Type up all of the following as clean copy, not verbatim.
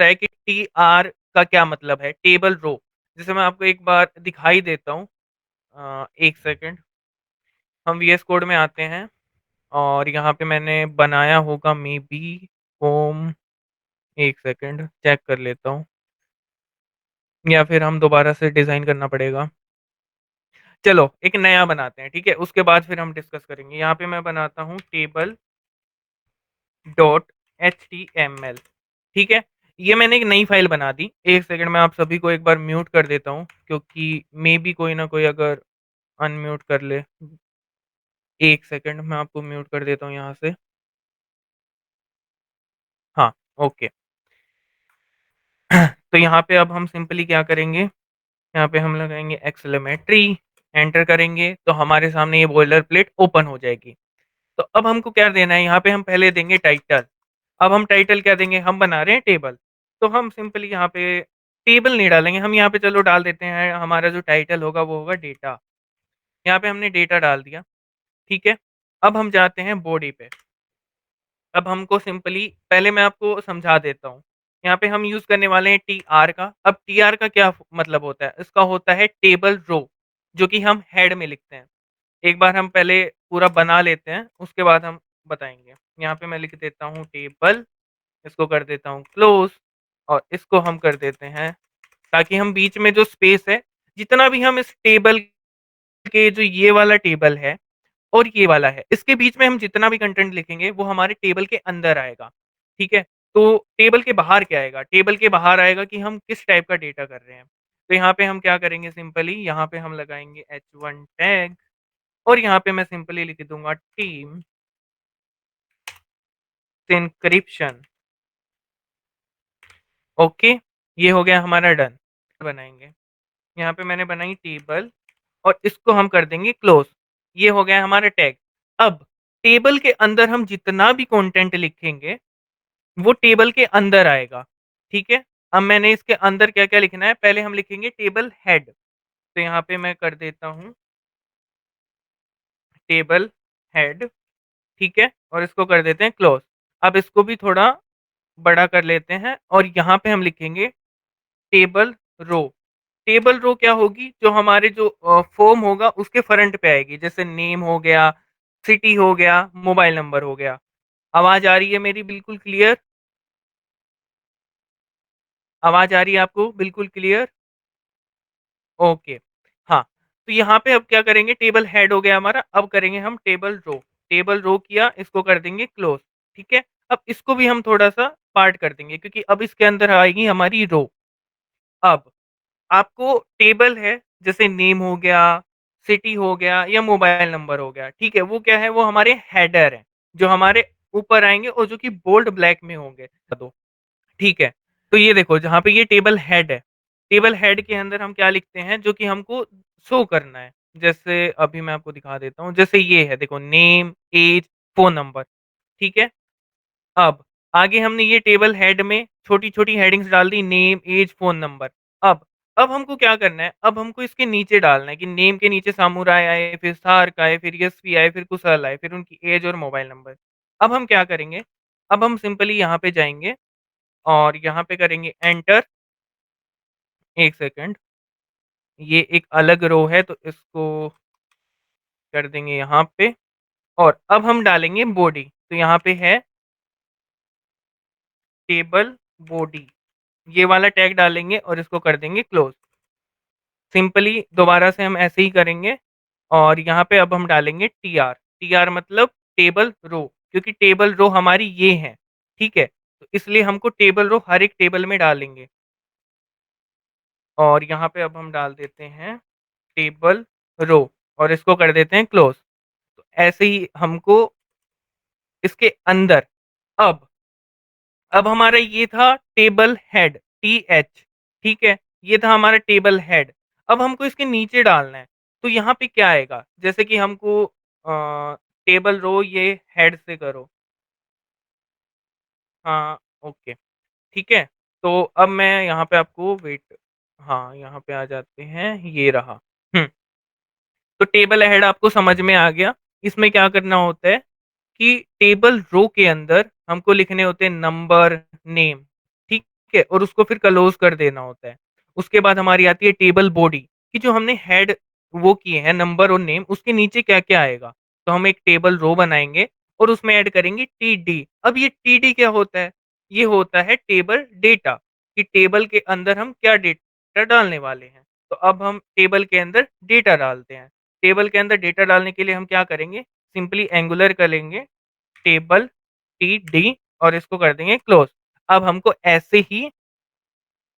है कि टीआर का क्या मतलब है, टेबल रो। जैसे मैं आपको एक बार दिखाई देता हूँ। 1 सेकंड, हम वीएस कोड में आते हैं और यहाँ पे मैंने बनाया होगा maybe home. 1 second check कर लेता हूँ, या फिर हम दोबारा से डिज़ाइन करना पड़ेगा। चलो एक नया बनाते हैं, ठीक है? उसके बाद फिर हम डिस्कस करेंगे। यहाँ पे मैं बनाता हूँ टेबल डॉट एचटीएमएल, ठीक है? ये मैंने एक नई फाइल बना दी। 1 सेकंड मैं आप सभी को एक बार म्यूट कर देता हूँ, क्योंकि मे बी कोई ना कोई अगर अनम्यूट कर ले। 1 सेकंड मैं आपको म्यूट कर देता हूँ यहाँ से। हाँ, ओके। तो यहाँ पे अब हम सिंपली क्या करेंगे, यहाँ पे हम लगाएँगे एक्सेलेमेट्री, एंटर करेंगे तो हमारे सामने ये बॉयलर प्लेट ओपन हो जाएगी। तो अब हमको क्या देना है, यहाँ पे हम पहले देंगे टाइटल। अब हम टाइटल क्या देंगे, हम बना रहे हैं टेबल, तो हम सिंपली यहाँ पे टेबल नहीं डालेंगे, हम यहाँ पे चलो डाल देते हैं हमारा जो टाइटल होगा वो होगा डेटा। यहाँ पे हमने डेटा डाल दिया, ठीक है? अब हम जाते हैं बॉडी पे। अब हमको सिंपली पहले मैं आपको समझा देता हूँ। यहाँ पे हम यूज़ करने वाले हैं टीआर का। अब टीआर का क्या मतलब होता है? इसका होता है टेबल रो, जो कि हम हेड में लिखते हैं। एक बार हम पहले पूरा बना लेते हैं, उसके बाद हम बताएँगे। यहाँ पे मैं लिख देता हूँ टेबल, इसको कर देता हूँ क्लोज़ और इसको हम कर देते हैं, ताकि हम बीच में जो स्पेस है, जितना भी हम इस टेबल के जो ये वाला टेबल है और ये वाला है, इसके बीच में हम जितना भी कंटेंट लिखेंगे वो हमारे टेबल के अंदर आएगा, ठीक है? तो टेबल के बाहर क्या आएगा? टेबल के बाहर आएगा कि हम किस टाइप का डेटा कर रहे हैं। तो यहाँ पे हम क्या करेंगे, सिंपली यहाँ पे हम लगाएँगे h1 टैग और यहाँ पे मैं सिंपली लिख दूँगा टीम एन्क्रिप्शन। ओके, ये हो गया हमारा डन। बनाएँगे, यहाँ पे मैंने बनाई टेबल और इसको हम कर देंगे क्लोज़। ये हो गया हमारा टैग। अब टेबल के अंदर हम जितना भी कंटेंट लिखेंगे, वो टेबल के अंदर आएगा, ठीक है? अब मैंने इसके अंदर क्या-क्या लिखना है, पहले हम लिखेंगे टेबल हेड। तो यहाँ पे मैं कर देता हूँ टेबल हेड, ठीक है? और इसको कर देते हैं क्लोज़। अब इसको भी थोड़ा बड़ा कर लेते हैं और यहाँ पे हम लिखेंगे टेबल रो। टेबल रो क्या होगी, जो हमारे जो फॉर्म होगा उसके फ्रंट पे आएगी, जैसे नेम हो गया, सिटी हो गया, मोबाइल नंबर हो गया। आवाज़ आ रही है मेरी बिल्कुल क्लियर? आवाज़ आ रही है आपको बिल्कुल क्लियर? ओके। हाँ, तो यहाँ पे अब क्या करेंगे, टेबल हेड हो गया हमारा, अब करेंगे हम टेबल रो। टेबल रो किया, इसको कर देंगे क्लोज़, ठीक है? अब इसको भी हम थोड़ा-सा पार्ट कर देंगे, क्योंकि अब इसके अंदर आएगी हमारी रो। अब आपको टेबल है, जैसे नेम हो गया, सिटी हो गया या मोबाइल नंबर हो गया, ठीक है? वो क्या है, वो हमारे हेडर हैं, जो हमारे ऊपर आएँगे और जो कि बोल्ड ब्लैक में होंगे। दो, ठीक है? तो ये देखो, जहाँ पे ये टेबल हेड है, टेबल हेड के अंदर हम क्या लिखते हैं जो कि हमको शो करना है। जैसे अभी मैं आपको दिखा देता हूँ, जैसे ये है देखो, नेम, ऐज, फ़ोन नंबर, ठीक है? अब आगे हमने ये टेबल हेड में छोटी-छोटी हेडिंग्स डाल दी, नेम, ऐज, फ़ोन नंबर। अब अब हमको क्या करना है, अब हमको इसके नीचे डालना है कि नेम के नीचे सामुराई आए, फिर सार्क आए, फिर यशवी आए, फिर कुशल आए, फिर उनकी ऐज और मोबाइल नंबर। अब हम क्या करेंगे, अब हम सिंपली यहाँ पे जाएँगे और यहाँ पे करेंगे एंटर। 1 सेकंड, ये एक अलग रो है तो इसको कर देंगे यहाँ पे और अब हम डालेंगे बॉडी। तो यहाँ पे है टेबल बॉडी, ये वाला टैग डालेंगे और इसको कर देंगे क्लोज़। सिंपली दोबारा से हम ऐसे ही करेंगे और यहाँ पे अब हम डालेंगे टीआर। टीआर मतलब टेबल रो, क्योंकि टेबल रो हमारी ये है, ठीक है? तो इसलिए हमको टेबल रो हर एक टेबल में डालेंगे और यहाँ पे अब हम डाल देते हैं टेबल रो और इसको कर देते हैं क्लोज़। तो ऐसे ही हमको इसके अंदर अब अब हमारा ये था टेबल हेड, टीएच, ठीक है? ये था हमारा टेबल हेड। अब हमको इसके नीचे डालना है, तो यहाँ पे क्या आएगा? जैसे कि हमको टेबल रो ये हेड से करो। हाँ, ओके, ठीक है? तो अब मैं यहाँ पे आपको वेट, हाँ, यहाँ पे आ जाते हैं, ये रहा। हुँ, तो टेबल हेड आपको समझ में आ गया। इसमें क्या करना होता है कि टेबल रो के अंदर हमको लिखने होते हैं नंबर, नेम, ठीक है? और उसको फिर क्लोज़ कर देना होता है। उसके बाद हमारी आती है टेबल बॉडी कि जो हमने हेड वो किए हैं नंबर और नेम उसके नीचे क्या-क्या आएगा? तो हम एक टेबल रो बनाएँगे और उसमें ऐड करेंगे टीडी। अब ये टीडी क्या होता है? ये होता है टेबल डेटा कि टेबल के अंदर हम क्या डेटा डालने वाले हैं। तो अब हम टेबल के अंदर डेटा डालते हैं। टेबल के अंदर डेटा डालने के लिए हम क्या करेंगे? सिंपली एंगुलर करेंगे टेबल टीडी और इसको कर देंगे क्लोज़। अब हमको ऐसे ही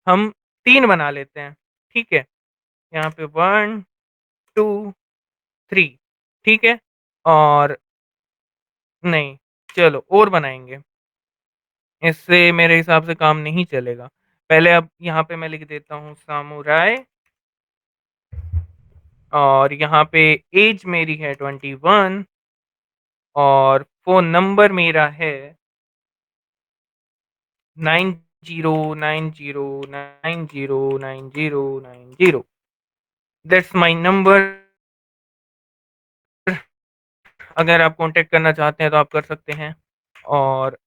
हम 3 बना लेते हैं, ठीक है? यहाँ पे 1, 2, 3 ठीक है? और नहीं, चलो और बनाएँगे। इससे मेरे हिसाब से काम नहीं चलेगा। पहले अब यहाँ पे मैं लिख देता हूँ सामुराई और यहाँ पे ऐज मेरी है 21 और फ़ोन नंबर मेरा है 9090909090 दैट्स माय नंबर। अगर आप कॉन्टैक्ट करना चाहते हैं तो आप कर सकते हैं। और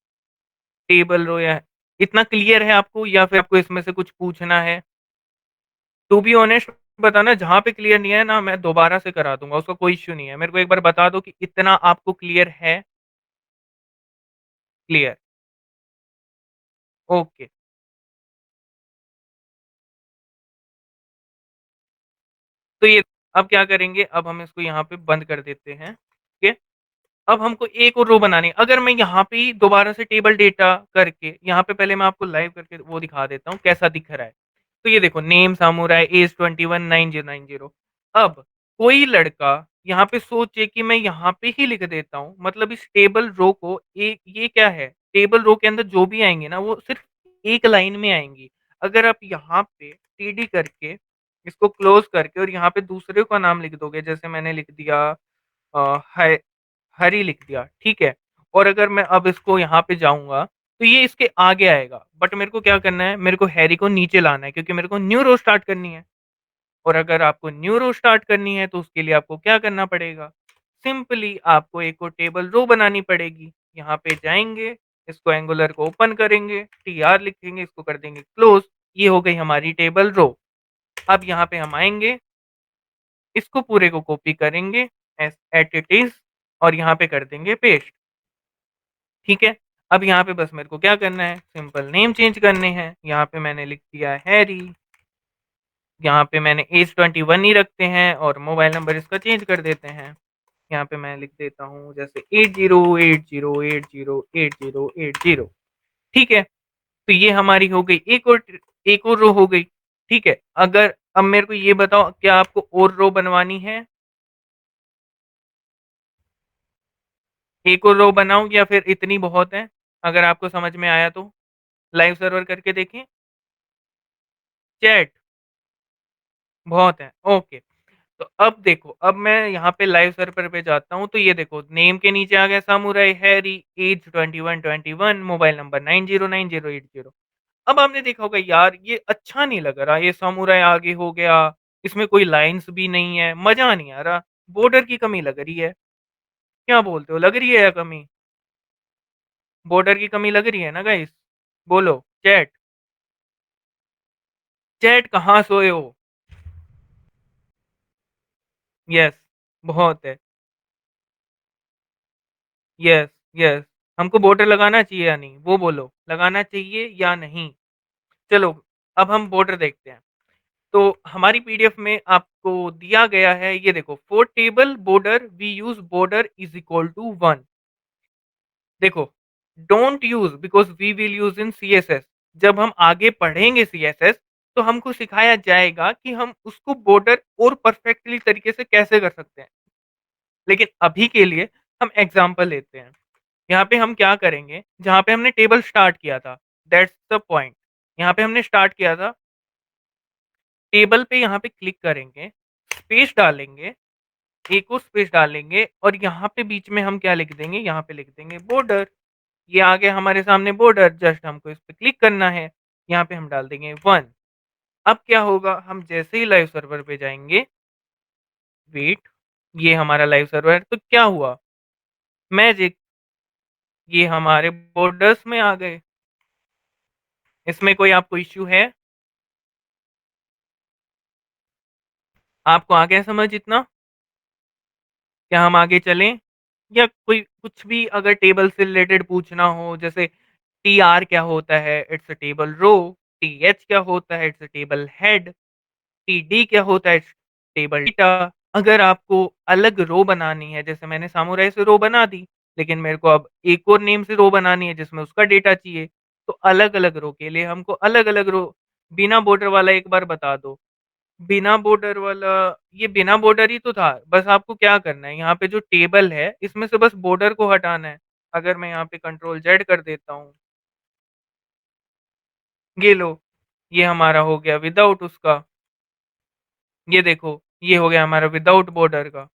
टेबल रो या इतना क्लियर है आपको या फिर आपको इसमें से कुछ पूछना है? टू बी ऑनेस्ट बताना जहाँ पे क्लियर नहीं है ना मैं दोबारा से करा दूँगा, उसका कोई इश्यू नहीं है। मेरे को एक बार बता दो कि इतना आपको क्लियर है? Clear, okay. तो ये अब क्या करेंगे, अब हम इसको यहाँ पे बंद कर देते हैं, ठीक है? अब हमको एक और रो बनानी है। अगर मैं यहाँ पे ही दोबारा से टेबल डेटा करके यहाँ पे पहले मैं आपको लाइव करके वो दिखा देता हूँ कैसा दिख रहा है। तो ये देखो नेम सामुराई एज 21 9090 अब कोई लड़का यहाँ पे सोचे कि मैं यहाँ पे ही लिख देता हूँ मतलब इस टेबल रो को एक ये क्या है टेबल रो के अंदर जो भी आएंगे ना वो सिर्फ एक लाइन में आएंगी। अगर आप यहाँ पे टीडी करके इसको क्लोज करके और यहाँ पे दूसरे का नाम लिख दोगे जैसे मैंने लिख दिया है हरी लिख दिया, ठीक है? और अगर मैं अब इसको यहाँ पे जाऊँगा, तो ये इसके आगे आएगा, बट मेरे को क्या करना है, मेरे को हैरी को नीचे लाना है क्योंकि मेरे को न्यू रो स्टार्ट करनी है। और अगर आपको न्यू रो स्टार्ट करनी है, तो उसके लिए आपको क्या करना पड़ेगा? सिंपली आपको एक और टेबल रो बनानी पड़ेगी। यहाँ पे जाएँगे, इसको एंगुलर को ओपन करेंगे, टीआर लिखेंगे, इसको कर देंगे क्लोज़, ये हो गई हमारी टेबल रो। अब यहाँ पे हम आएँगे, इसको पूरे को कॉपी करेंगे एस एट इट इज़ और यहाँ पे कर देंगे पेस्ट। ठीक है? अब यहाँ पे बस मेरे को क्या करना है, सिंपल नेम चेंज करने हैं। यहाँ पे मैंने लिख दिया है हैरी, यहाँ पे मैंने ऐज 21 ही रखते हैं और मोबाइल नंबर इसका चेंज कर देते हैं। यहाँ पे मैं लिख देता हूँ जैसे 8080808080। ठीक है? तो ये हमारी हो गई एक और रो हो गई। ठीक है? अगर अब मेरे को ये बताओ क्या आपको और रो बनवानी है? एक और रो बनाऊँ या फिर इतनी बहुत है? अगर आपको समझ में आया तो? लाइव सर्वर करके देखें? चैट बहुत है, ओके। तो अब देखो, अब मैं यहाँ पे लाइव सर्वर पे जाता हूँ, तो ये देखो नेम के नीचे आ गया samurai Harry, age 2121, mobile number 909080। अब आपने देखा होगा यार ये अच्छा नहीं लग रहा, ये सामुराई आगे हो गया, इसमें कोई लाइन्स भी नहीं है, मज़ा नहीं आ रहा, बॉर्डर की कमी लग रही है। क्या बोलते हो, लग रही है या कमी? बॉर्डर की कमी लग रही है ना गाइस? बोलो, चैट, चैट कहाँ सोए हो? यस, बहुत है। Yes, yes. हमको बॉर्डर लगाना चाहिए या नहीं? वो बोलो, लगाना चाहिए या नहीं? चलो, अब हम बॉर्डर देखते हैं। तो हमारी पीडीएफ में आपको दिया गया है, ये देखो, for table border we use border is equal to 1। देखो, don't use because we will use in CSS. जब हम आगे पढ़ेंगे सीएसएस, तो हमको सिखाया जाएगा कि हम उसको बॉर्डर और परफेक्टली तरीके से कैसे कर सकते हैं। लेकिन अभी के लिए हम एग्ज़ाम्पल लेते हैं। यहाँ पे हम क्या करेंगे, जहाँ पे हमने टेबल स्टार्ट किया था, दैट्स द पॉइंट। यहाँ पे हमने स्टार्ट किया था, टेबल पे यहाँ पे क्लिक करेंगे, स्पेस डालेंगे, एक और स्पेस डालेंगे और यहाँ पे बीच में हम क्या लिख देंगे, यहाँ पे लिख देंगे बॉर्डर। ये आ गया हमारे सामने बॉर्डर, जस्ट हमको इस पे क्लिक करना है। यहाँ पे हम डाल देंगे 1। अब क्या होगा, हम जैसे ही लाइव सर्वर पे जाएँगे, वेट, ये हमारा लाइव सर्वर है, तो क्या हुआ, मैजिक, ये हमारे बॉर्डर्स में आ गए। इसमें कोई आपको इश्यू है? आपको आ गया समझ इतना? क्या हम आगे चलें? या कोई कुछ भी अगर टेबल से रिलेटेड पूछना हो, जैसे टीआर क्या होता है? It's a table row. TH क्या होता है? It's a table head. TD क्या होता है? It's table data. अगर आपको अलग रो बनानी है, जैसे मैंने सामुराई से रो बना दी, लेकिन मेरे को अब एक और नेम से रो बनानी है जिसमें उसका डेटा चाहिए, तो अलग-अलग रो के लिए हमको अलग-अलग रो। बिना बॉर्डर वाला एक बार बता दो। बिना बॉर्डर वाला, ये बिना बॉर्डर ही तो था। बस आपको क्या करना है, यहाँ पे जो टेबल है इसमें से बस बॉर्डर को हटाना है। अगर मैं यहाँ पे कंट्रोल जेड कर देता हूँ, ये लो, ये हमारा हो गया विदाउट उसका। ये देखो, ये हो गया हमारा विदाउट बॉर्डर का।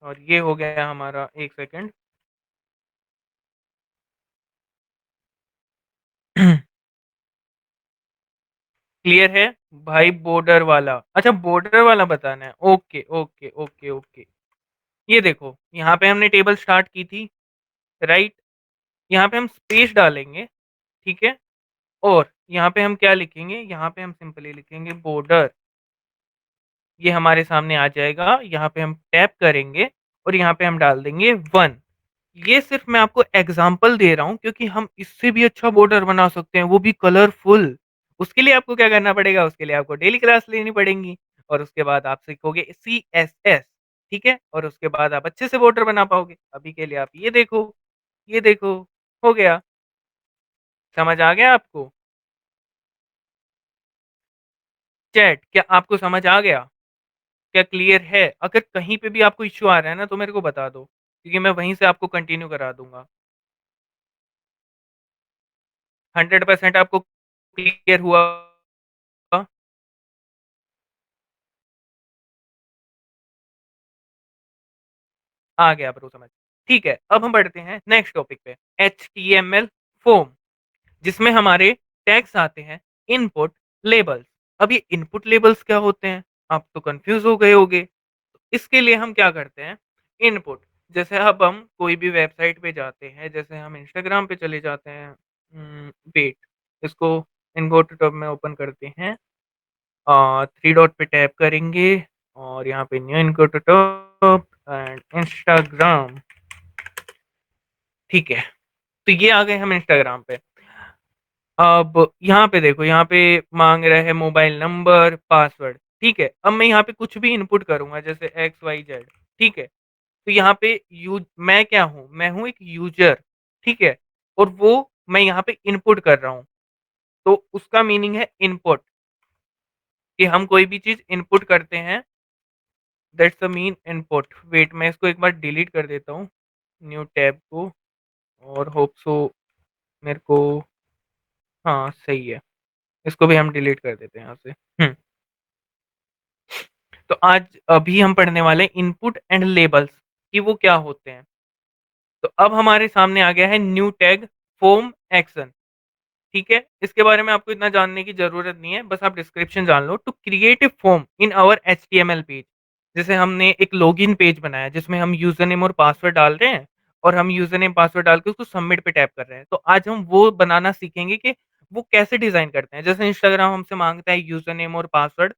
और ये हो गया हमारा, एक सेकंड। क्लियर है भाई? बॉर्डर वाला, अच्छा बॉर्डर वाला बताना है। Okay okay okay okay. ये देखो, यहाँ पे हमने टेबल स्टार्ट की थी, राइट? यहाँ पे हम स्पेस डालेंगे, ठीक है? और यहाँ पे हम क्या लिखेंगे? यहाँ पे हम सिंपली लिखेंगे बॉर्डर। ये हमारे सामने आ जाएगा। यहाँ पे हम टैप करेंगे और यहाँ पे हम डाल देंगे 1। ये सिर्फ मैं आपको एग्जांपल दे रहा हूँ, क्योंकि हम इससे भी अच्छा बॉर्डर बना सकते हैं, वो भी कलरफुल। उसके लिए आपको क्या करना पड़ेगा? उसके लिए आपको डेली क्लास लेनी पड़ेगी, और उसके बाद आप सीखोगे CSS, ठीक है? और उसके बाद आप अच्छे से बॉर्डर बना पाओगे। अभी के लिए आप ये देखो, ये देखो, हो गया। समझ आ गया आपको? चैट, क्या आपको समझ आ गया? क्या क्लियर है? अगर कहीं पे भी आपको इश्यू आ रहा है ना, तो मेरे को बता दो, क्योंकि मैं वहीं से आपको कंटिन्यू करा दूंगा। 100% आपको क्लियर हुआ? आ गया ब्रो समझ। ठीक है, अब हम बढ़ते हैं नेक्स्ट टॉपिक पे। HTML फॉर्म, जिसमें हमारे टैग्स आते हैं, इनपुट लेबल्स। अब ये इनपुट लेबल्स क्या होते हैं? आप तो कंफ्यूज हो गए होगे। इसके लिए हम क्या करते हैं? इनपुट, जैसे अब हम कोई भी वेबसाइट पे जाते हैं, जैसे हम इंस्टाग्राम पे चले जाते हैं। वेट, इसको इनपुट टैब में ओपन करते हैं। थ्री डॉट पे टैप करेंगे, और यहाँ पे new input tab and Instagram. ठीक है, तो ये आ गए हम इंस्टाग्राम पे। अब यहाँ पे देखो, यहाँ पे मांग रहा है मोबाइल नंबर, पासवर्ड। ठीक है, अब मैं यहाँ पे कुछ भी इनपुट करूंगा, जैसे XYZ। ठीक है, तो यहाँ पे मैं क्या हूँ? मैं हूँ एक यूजर, ठीक है? और वो मैं यहाँ पे इनपुट कर रहा हूँ, तो उसका मीनिंग है इनपुट, कि हम कोई भी चीज इनपुट करते हैं। That's the mean input. Wait, मैं इसको एक बार डिलीट कर देता हूँ, न्यू टैब को, और होप सो मेरे को, हाँ सही है। इसको भी हम डिलीट कर देते हैं यहाँ से। तो आज अभी हम पढ़ने वाले इनपुट एंड लेबल्स, कि वो क्या होते हैं। तो अब हमारे सामने आ गया है न्यू टैग फॉर्म एक्शन। ठीक है, इसके बारे में आपको इतना जानने की जरूरत नहीं है, बस आप डिस्क्रिप्शन जान लो। To create a form in our HTML page, जैसे हमने एक लॉगिन पेज बनाया जिसमें हम यूजर नेम और पासवर्ड डाल रहे हैं, और हम यूजर नेम पासवर्ड डाल के उसको सबमिट पे टैप कर रहे हैं। तो आज हम वो बनाना सीखेंगे कि वो कैसे डिजाइन करते हैं। जैसे इंस्टाग्राम हमसे मांगता है यूजर नेम और पासवर्ड,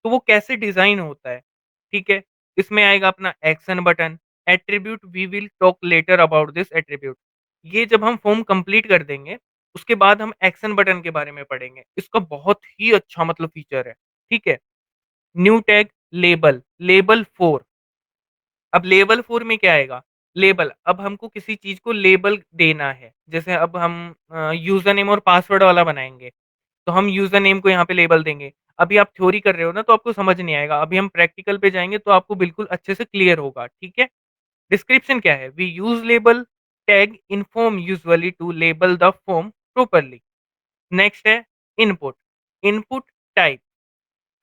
तो वो कैसे डिजाइन होता है। ठीक है, इसमें आएगा अपना action button, attribute, we will talk later about this attribute. ये जब हम फॉर्म कंप्लीट कर देंगे, उसके बाद हम एक्शन बटन के बारे में पढ़ेंगे। इसका बहुत ही अच्छा मतलब फीचर है। ठीक है, न्यू टैग लेबल, लेबल 4। अब लेबल 4 में क्या आएगा? लेबल, अब हमको किसी चीज को लेबल देना है। जैसे अब हम यूजर नेम और पासवर्ड वाला बनाएंगे, तो हम यूजर नेम को यहाँ पे लेबल देंगे। अभी आप थ्योरी कर रहे हो ना, तो आपको समझ नहीं आएगा। अभी हम प्रैक्टिकल पे जाएंगे तो आपको बिल्कुल अच्छे से क्लियर होगा। ठीक है, डिस्क्रिप्शन क्या है? We use label tag in form usually to label the form properly. Next है input, input type.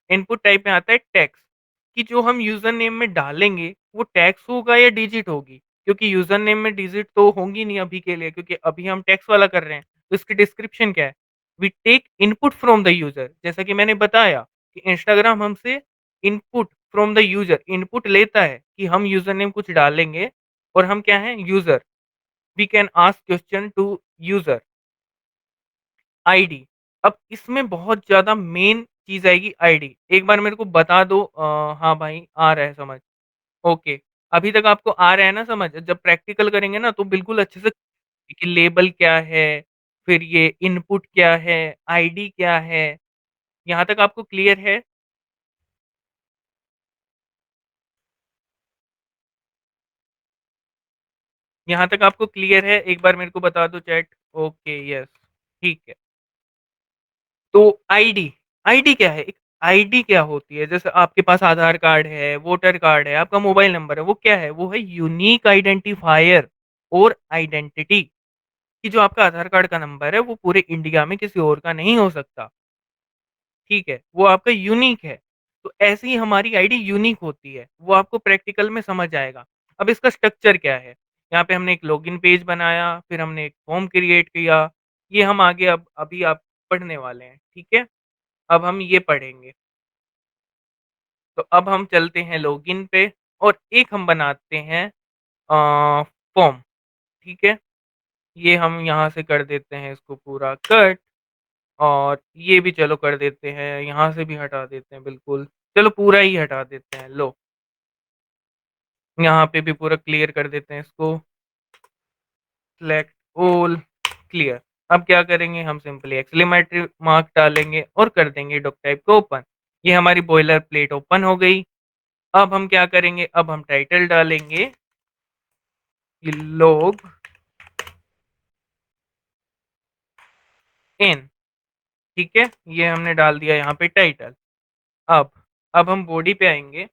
Input type में आता है टेक्स्ट, कि जो हम यूजर नेम में डालेंगे वो टेक्स्ट होगा या डिजिट होगी। क्योंकि यूजर नेम में डिजिट तो होंगी नहीं अभी के लिए, क्योंकि अभी हम टेक्स्ट वाला कर रहे हैं। तो इसकी डिस्क्रिप्शन क्या है? We take input from the user, जैसा कि मैंने बताया कि इंस्टाग्राम हमसे input from the user, input लेता है कि हम यूजर नेम कुछ डालेंगे, और हम क्या है? User. We can ask question to user ID. अब इसमें बहुत ज़्यादा मेन चीज़ आएगी आईडी। एक बार मेरे को बता दो हाँ भाई आ रहा है समझ। ओके, अभी तक आपको आ रहा है ना समझ? जब प्रैक्टिकल करेंगे ना तो बिल्कुल अच्छे से कि लेबल क्या है, फिर ये इनपुट क्या है, आईडी क्या है, यहाँ तक आपको क्लियर है? यहाँ तक आपको क्लियर है? एक बार मेरे को बता दो चैट। ओके, यस, ठीक है। तो आईडी, आईडी क्या है? एक आईडी क्या होती है? जैसे आपके पास आधार कार्ड है, वोटर कार्ड है, आपका मोबाइल नंबर है, वो क्या है? वो है यूनिक आइडेंटिफायर और आइडेंटिटी, कि जो आपका आधार कार्ड का नंबर है वो पूरे इंडिया में किसी और का नहीं हो सकता। ठीक है, वो आपका यूनिक है। तो ऐसे ही हमारी आईडी यूनिक होती है, वो आपको प्रैक्टिकल में समझ आएगा। अब इसका स्ट्रक्चर क्या है? यहाँ पे हमने एक लॉगिन पेज बनाया, फिर हमने एक फॉर्म क्रिएट किया, ये हम आगे अब अभी आप पढ़ने वाले हैं, ठीक है? अब हम ये पढ़ेंगे। तो अब हम चलते हैं लॉगिन पे और एक हम बनाते हैं फॉर्म, ठीक है? ये हम यहाँ से कर देते हैं इसको पूरा कट, और ये भी चलो कर देते हैं, यहाँ से भी हटा देते हैं बिल्कुल। चलो पूरा ही हटा देते हैं, लो यहाँ पे भी पूरा क्लियर कर देते हैं इसको। Select all, clear. अब क्या करेंगे, हम सिंपली एक्सक्लेमेटरी मार्क डालेंगे और कर देंगे डॉक टाइप को ओपन। ये हमारी बॉयलर प्लेट ओपन हो गई। अब हम क्या करेंगे, अब हम टाइटल डालेंगे कि लॉग इन, ठीक है? ये हमने डाल दिया यहाँ पे टाइटल। अब अब हम बॉडी पे आएंगे,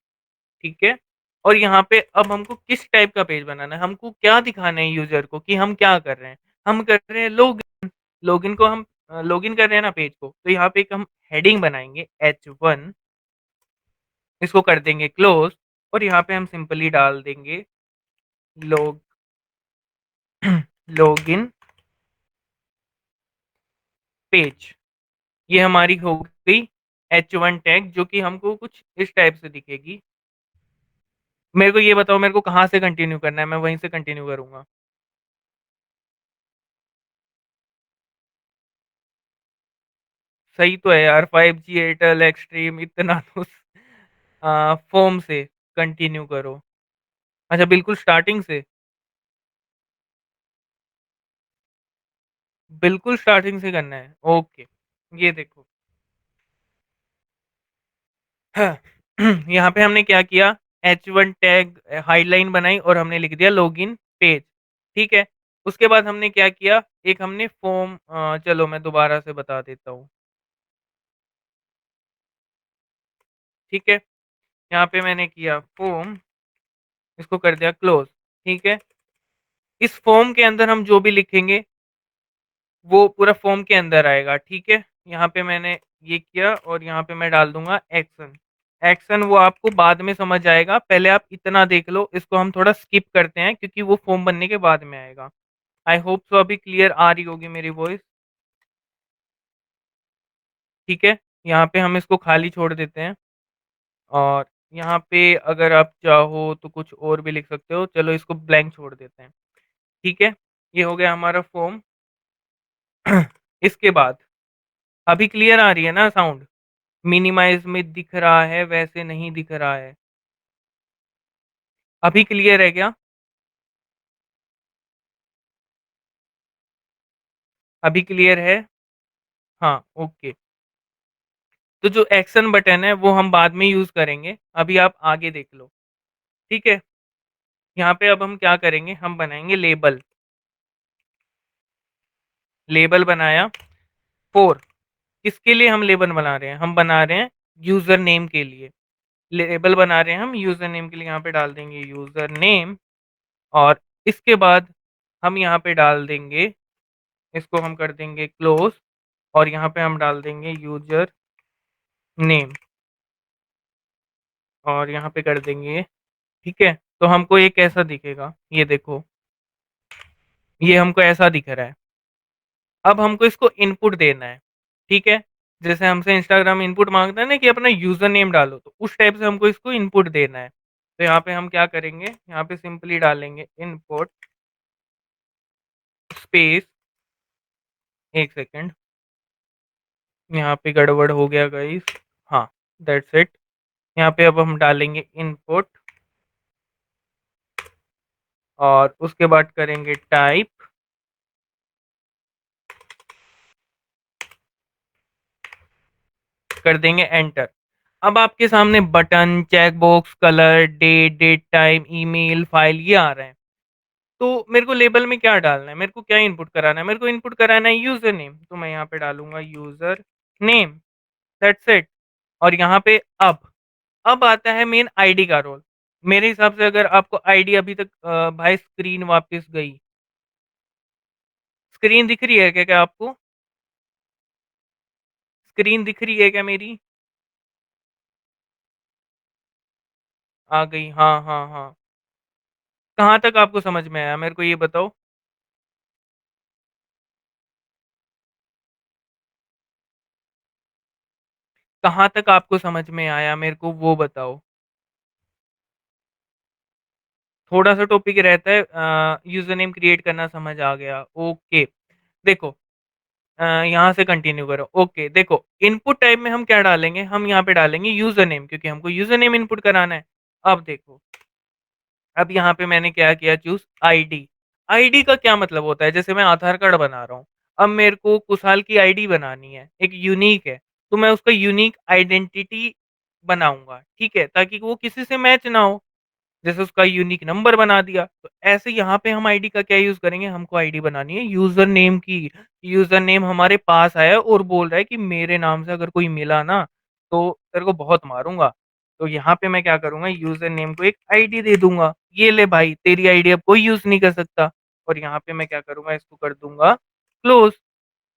ठीक है? और यहाँ पे अब हमको किस टाइप का पेज बनाना है, हमको क्या दिखाना है यूजर को कि हम क्या कर रहे हैं। हम कर रहे हैं लॉगिन, लॉगिन को हम लॉगिन कर रहे हैं ना पेज को, तो यहाँ पे एक हम हेडिंग बनाएंगे H1, इसको कर देंगे क्लोज, और यहाँ पे हम सिंपली डाल देंगे लॉग लॉगिन पेज। ये हमारी हो गई H1 टैग, जो कि हमको कुछ इस टाइप से दिखेगी। मेरे को ये बताओ, मेरे को कहाँ से कंटिन्यू करना है, मैं वहीं से कंटिन्यू करूंगा। सही तो है यार, 5G एयरटेल एक्सट्रीम इतना तो फॉर्म से कंटिन्यू करो। अच्छा, बिल्कुल स्टार्टिंग से, बिल्कुल स्टार्टिंग से करना है। ओके, ये देखो। हाँ, यहाँ पे हमने क्या किया, H1 टैग हाइडलाइन बनाई और हमने लिख दिया लॉगिन पेज, ठीक है? उसके बाद हमने क्या किया, एक हमने फॉर्म, चलो मैं दोबारा से बता देता हूँ, ठीक है? यहाँ पे मैंने किया फॉर्म, इसको कर दिया क्लोज, ठीक है? इस फॉर्म के अंदर हम जो भी लिखेंगे वो पूरा फॉर्म के अंदर आएगा, ठीक है? यहाँ पे मैंने ये किया और यहाँ पे मैं डाल दूंगा एक्शन। एक्शन वो आपको बाद में समझ आएगा, पहले आप इतना देख लो, इसको हम थोड़ा स्किप करते हैं क्योंकि वो फॉर्म बनने के बाद में आएगा। आई होप सो अभी क्लियर आ रही होगी मेरी वॉइस, ठीक है? यहाँ पे हम इसको खाली छोड़ देते हैं, और यहाँ पे अगर आप चाहो तो कुछ और भी लिख सकते हो, चलो इसको ब्लैंक छोड़ देते हैं, ठीक है? ये हो गया हमारा फॉर्म। इसके बाद अभी क्लियर आ रही है ना साउंड? मिनिमाइज में दिख रहा है, वैसे नहीं दिख रहा है। अभी क्लियर है क्या? अभी क्लियर है? हाँ, ओके। तो जो एक्शन बटन है वो हम बाद में यूज करेंगे, अभी आप आगे देख लो, ठीक है? यहाँ पे अब हम क्या करेंगे, हम बनाएंगे लेबल। लेबल बनाया फोर, किसके लिए हम लेबल बना रहे हैं, हम बना रहे हैं यूजर नेम के लिए। लेबल बना रहे हैं हम यूजर नेम के लिए, यहाँ पे डाल देंगे यूजर नेम, और इसके बाद हम यहाँ पे डाल देंगे, इसको हम कर देंगे क्लोज, और यहाँ पे हम डाल देंगे यूजर नेम, और यहाँ पे कर देंगे, ठीक है? तो हमको ये कैसा दिखेगा, ये देखो, ये हमको ऐसा दिख रहा है। अब हमको इसको इनपुट देना है, ठीक है? जैसे हमसे इंस्टाग्राम इनपुट मांगता है ना कि अपना यूजर नेम डालो, तो उस टाइप से हमको इसको इनपुट देना है। तो यहाँ पे हम क्या करेंगे, यहाँ पे सिंपली डालेंगे इनपुट स्पेस, 1 सेकंड, यहाँ पे गड़बड़ हो गया गाइस। हाँ, दैट्स इट। यहाँ पे अब हम डालेंगे इनपुट और उसके बाद करेंगे टाइप, कर देंगे एंटर। अब आपके सामने button, check box, colour, date, date time, email, file ये आ रहे हैं। तो मेरे को लेबल में क्या डालना है, मेरे को क्या इनपुट कराना है, मेरे को इनपुट कराना है यूजर नेम, तो मैं यहाँ पे डालूंगा यूजर नेम, दैट्स इट। और यहाँ पे अब आता है मेन आईडी का रोल। मेरे हिसाब से अगर आपको आईडी अभी तक भाई स्क्रीन वापस गई, स्क्रीन दिख रही है क्या, क्या आपको स्क्रीन दिख रही है क्या मेरी? आ गई, हाँ हाँ हाँ। कहाँ तक आपको समझ में आया मेरे को ये बताओ। कहाँ तक आपको समझ में आया मेरे को वो बताओ। थोड़ा सा टॉपिक रहता है, यूजर नेम क्रिएट करना समझ आ गया, ओके। देखो, यहाँ से कंटिन्यू करो। ओके, देखो इनपुट टाइप में हम क्या डालेंगे, हम यहाँ पे डालेंगे यूजर नेम, क्योंकि हमको यूजर नेम इनपुट कराना है। अब देखो, अब यहाँ पे मैंने क्या किया, चूज आईडी। आईडी का क्या मतलब होता है, जैसे मैं आधार कार्ड बना रहा हूँ, अब मेरे को कुशाल की आईडी बनानी है, एक यूनिक है, तो मैं उसका यूनिक आइडेंटिटी बनाऊंगा, ठीक है, ताकि वो किसी से मैच ना हो। जैसे उसका यूनिक नंबर बना दिया, तो ऐसे यहाँ पे हम आईडी का क्या यूज करेंगे, हमको आईडी बनानी है यूजर नेम की। यूजर नेम हमारे पास आया और बोल रहा है कि मेरे नाम से अगर कोई मिला ना, तो तेरे को बहुत मारूंगा। तो यहाँ पे मैं क्या करूंगा, यूजर नेम को एक आईडी दे दूंगा, ये ले भाई तेरी आईडी अब कोई यूज नहीं कर सकता। और यहाँ पे मैं क्या करूंगा, इसको कर दूंगा क्लोज।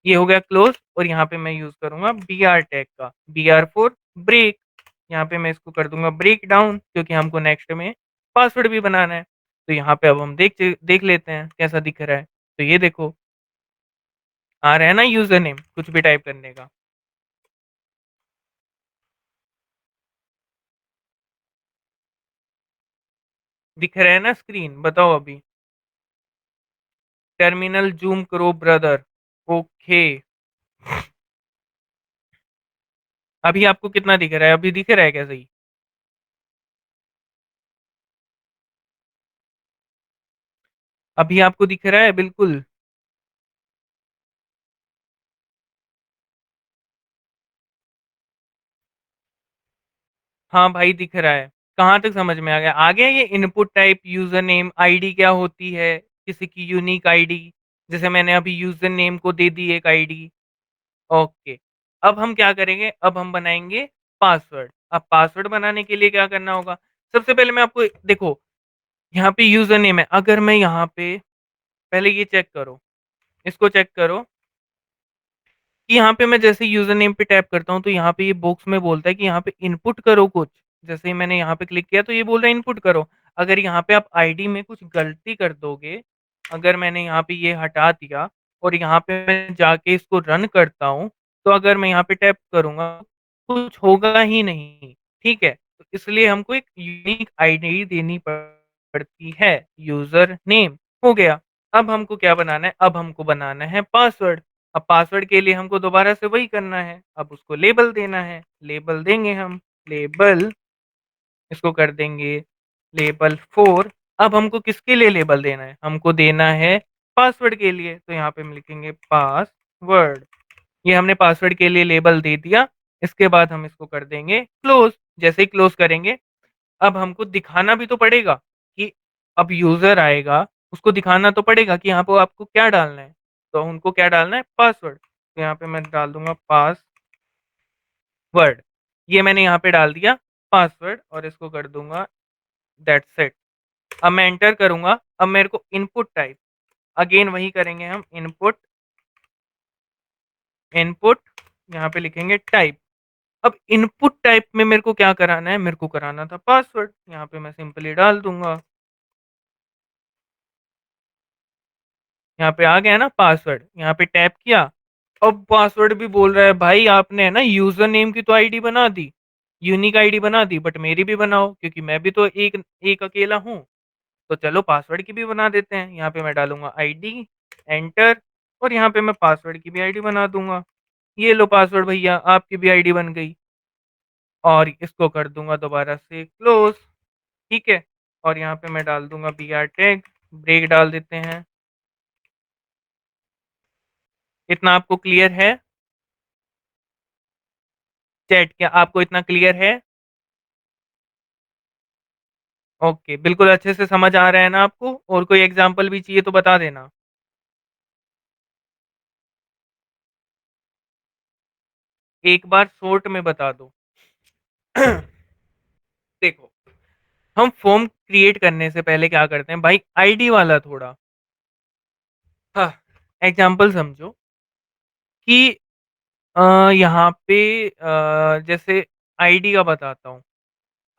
ये हो गया क्लोज। और यहाँ पे मैं यूज करूंगा बी आर टैग का, बी आर फोर ब्रेक। यहाँ पे मैं इसको कर दूंगा ब्रेक डाउन, क्योंकि हमको नेक्स्ट में पासवर्ड भी बनाना है। तो यहाँ पे अब हम देख देख लेते हैं कैसा दिख रहा है। तो ये देखो, आ रहा है ना यूजर नेम कुछ भी टाइप करने का। दिख रहा है ना स्क्रीन, बताओ अभी। टर्मिनल जूम करो ब्रदर। ओके, अभी आपको कितना दिख रहा है, अभी दिख रहा है क्या सही? अभी आपको दिख रहा है बिल्कुल? हाँ भाई दिख रहा है। कहाँ तक समझ में आ गया, आ गया ये input type, user name, ID क्या होती है, किसी की यूनिक आईडी। जैसे मैंने अभी यूजर नेम को दे दी एक आईडी। ओके, अब हम क्या करेंगे, अब हम बनाएंगे पासवर्ड। अब पासवर्ड बनाने के लिए क्या करना होगा, सबसे पहले मैं आपको देखो, यहाँ पे यूजर नेम है, अगर मैं यहाँ पे पहले ये चेक करो, इसको चेक करो कि यहाँ पे मैं जैसे यूजर नेम पे टैप करता हूँ, तो यहाँ पे ये बॉक्स में बोलता है कि यहाँ पे इनपुट करो कुछ। जैसे ही मैंने यहाँ पे क्लिक किया तो ये बोल रहा है इनपुट करो। अगर यहाँ पे आप आईडी में कुछ गलती कर दोगे, अगर मैंने यहाँ पे ये हटा दिया और यहाँ पे मैं जाके इसको रन करता हूँ, तो अगर मैं यहाँ पे टैप करूंगा कुछ होगा ही नहीं, ठीक है। तो इसलिए हमको एक यूनिक आईडी देनी पड़ती है, यूजर नेम हो गया। अब हमको क्या बनाना है, अब हमको बनाना है पासवर्ड। अब पासवर्ड के लिए हमको दोबारा से वही करना है, अब उसको लेबल देना है, लेबल देंगे हम, लेबल, इसको कर देंगे लेबल फोर। अब हमको किसके लिए लेबल देना है, हमको देना है पासवर्ड के लिए, तो यहाँ पे हम लिखेंगे पासवर्ड। ये हमने पासवर्ड के लिए लेबल दे दिया। इसके बाद हम इसको कर देंगे क्लोज। जैसे ही क्लोज करेंगे, अब हमको दिखाना भी तो पड़ेगा कि अब यूजर आएगा, उसको दिखाना तो पड़ेगा कि यहाँ पे आपको क्या डालना है। तो उनको क्या डालना है, पासवर्ड। तो यहाँ पे मैं डाल दूंगा पासवर्ड। ये मैंने यहाँ पे डाल दिया पासवर्ड और इसको कर दूंगा दैट्स इट। अब मैं एंटर करूंगा, अब मेरे को इनपुट टाइप, अगेन वही करेंगे हम, इनपुट, इनपुट, यहाँ पे लिखेंगे टाइप। अब इनपुट टाइप में मेरे को क्या कराना है, मेरे को कराना था पासवर्ड, यहाँ पे मैं सिंपली डाल दूंगा। यहाँ पे आ गया ना पासवर्ड, यहाँ पे टैप किया। अब पासवर्ड भी बोल रहा है भाई आपने है ना यूजर नेम की तो आईडी बना दी, यूनिक आईडी बना दी, बट मेरी भी बनाओ, क्योंकि मैं भी तो एक एक अकेला हूँ। तो चलो पासवर्ड की भी बना देते हैं, यहाँ पे मैं डालूंगा आईडी। एंटर और यहाँ पे मैं पासवर्ड की भी आईडी बना दूँगा। ये लो पासवर्ड भैया, आपकी भी आईडी बन गई और इसको कर दूँगा दोबारा से क्लोज़, ठीक है? और यहाँ पे मैं डाल दूँगा बीआर टैग, ब्रेक डाल देते हैं। इतना आपको क्लियर है? चैट क्या आपको इतना क्लियर है? ओके, बिल्कुल अच्छे से समझ आ रहा है ना आपको? और कोई एग्ज़ाम्पल भी चाहिए तो बता देना। एक बार शॉर्ट में बता दो। देखो, हम फ़ॉर्म क्रिएट करने से पहले क्या करते हैं भाई आईडी वाला थोड़ा हाँ, एग्ज़ाम्पल समझो कि यहाँ पे जैसे आईडी का बताता हूँ।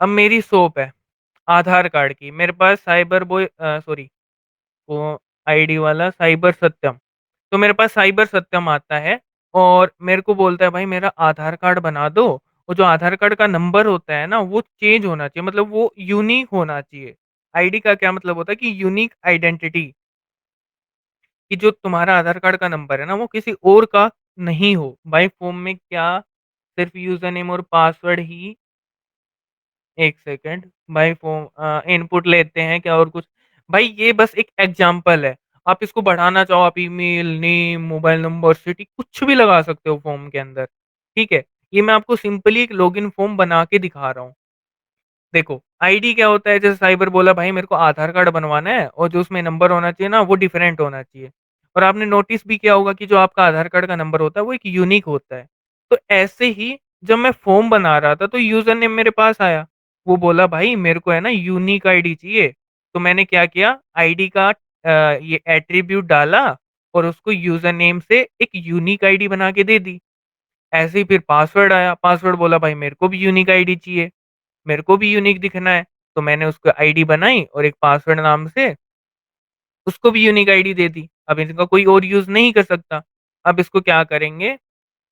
अब मेरी शॉप है आधार कार्ड की, मेरे पास साइबर बॉय सॉरी वो आईडी वाला साइबर सत्यम। तो मेरे पास साइबर सत्यम आता है और मेरे को बोलता है भाई मेरा आधार कार्ड बना दो और जो आधार कार्ड का नंबर होता है ना वो चेंज होना चाहिए मतलब वो यूनिक होना चाहिए। आईडी का क्या मतलब होता है कि यूनिक आइडेंटिटी कि जो तुम्हारा आधार कार्ड का नंबर है ना वो किसी और का नहीं हो। बाय फॉर्म में क्या सिर्फ यूज़र नेम और password he 1 second by form input लेते हैं क्या और कुछ भाई ये बस एक एग्ज़ाम्पल है। आप इसको बढ़ाना चाहो आप email, name, mobile number, city कुछ भी लगा सकते हो फॉर्म के अंदर, ठीक है? ये मैं आपको सिंपली एक लॉगिन फॉर्म बना के दिखा रहा हूँ। देखो, आईडी क्या होता है जैसे साइबर बोला भाई मेरे को आधार कार्ड बनवाना है और जो उसमें नंबर होना चाहिए ना वो डिफरेंट होना चाहिए। और आपने नोटिस भी किया होगा कि जो आपका आधार कार्ड का नंबर होता है वो एक यूनिक होता है। तो ऐसे ही जब मैं फॉर्म बना रहा था तो यूज़र नेम मेरे पास आया। वो बोला भाई मेरे को है ना यूनिक आईडी चाहिए। तो मैंने क्या किया आईडी का ये एट्रिब्यूट डाला और उसको यूज़र नेम से एक यूनिक आईडी बना के दे दी। ऐसे ही फिर पासवर्ड आया, पासवर्ड बोला भाई मेरे को भी यूनिक आईडी चाहिए। मेरे को भी यूनिक दिखना है, तो मैंने उसको आईडी बनाई और एक पासवर्ड नाम से उसको भी यूनिक आईडी दे दी। अब इनका कोई और यूज़ नहीं कर सकता। अब इसको क्या करेंगे,